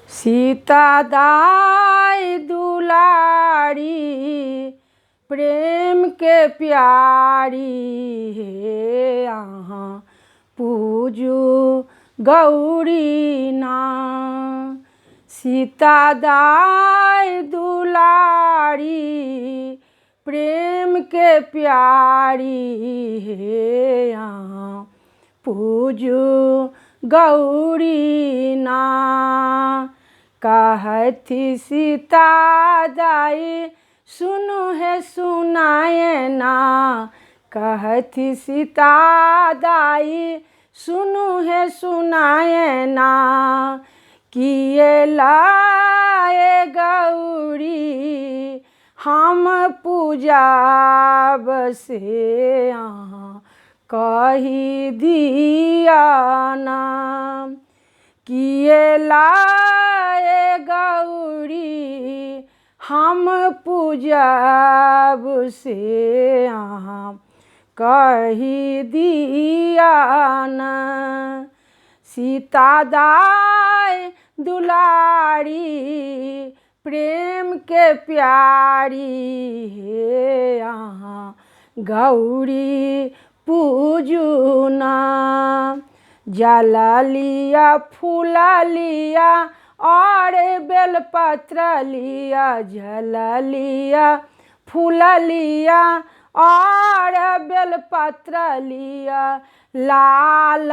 सीता दाई दुलारी प्रेम के प्यारी हे अहाँ पूजू गौरी ना। सीता दाई दुलारी प्रेम के प्यारी हे अहाँ पूजू गौरी ना। कहती सीता दाई सुनु है सुनाए ना। कहती सीता दाई सुनु है सुनाए ना। किए लाए गौरी हम पूजाब से अहाँ कही दिया ना। किए लाए गौरी हम पूजाब से अहाँ कही दिया ना। सीता दाई दुलारी प्रेम के प्यारी हे अहाँ गौरी पूजू ना। जल लिया फूल लिया और बेलपत्र लिया। जल लिया फूल लिया और बेलपत्र लिया। लाल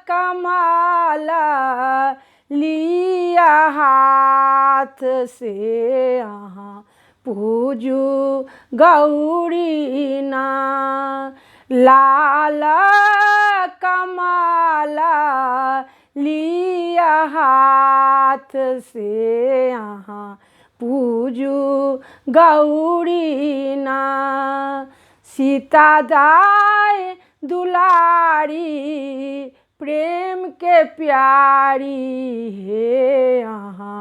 कमल लिया हाथ से अहाँ पूजू गौरी ना। लाल कमल लिया हाथ से अहाँ पूजू गौरी ना। सीता दाई दुलारी प्रेम के प्यारी हे अहाँ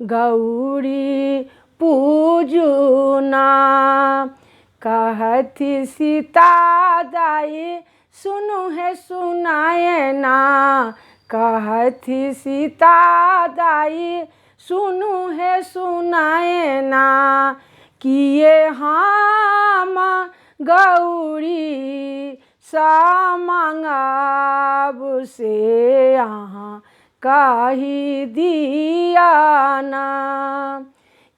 गौरी पूजू ना। कहती सीता दाई सुनु है सुनाए ना। कहती सीता दाई सुनु है सुनाए ना। किए हम गौरी समंगाब से अहाँ कही दिया ना।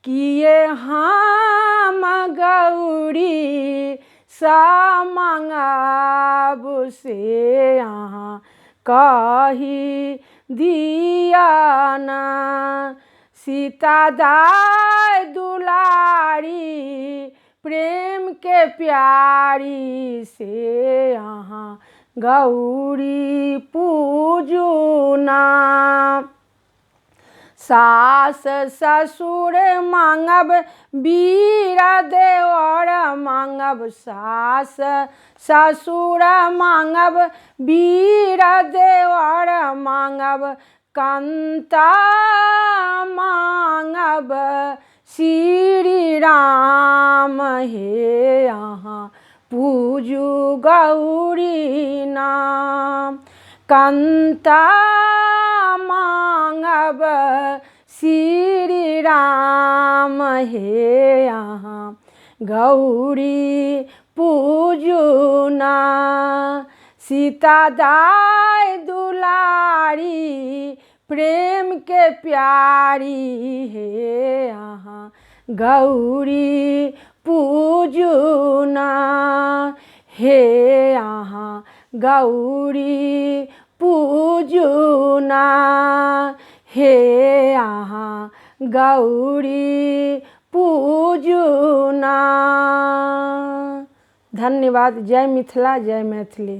किए हम गौरी समंगाब से अहाँ कही दिया ना। सीता दाई दुलारी प्रेम के प्यारी से अहाँ गौरी पूजू ना। सास ससुर मांगब वीर देवर मांगब। सास ससुर मांगब वीर देवर मांगब। कंता मांगब श्री राम हे अहाँ पूजू गौरी ना। कंता मांगब श्री राम हे अहाँ गौरी पूजू ना। सीता दाई दुलारी प्रेम के प्यारी हे अहाँ गौरी पूजू ना। हे अहाँ गौरी पूजू ना। हे अहाँ गौरी पूजू ना। धन्यवाद। जय मिथिला जय मैथिली।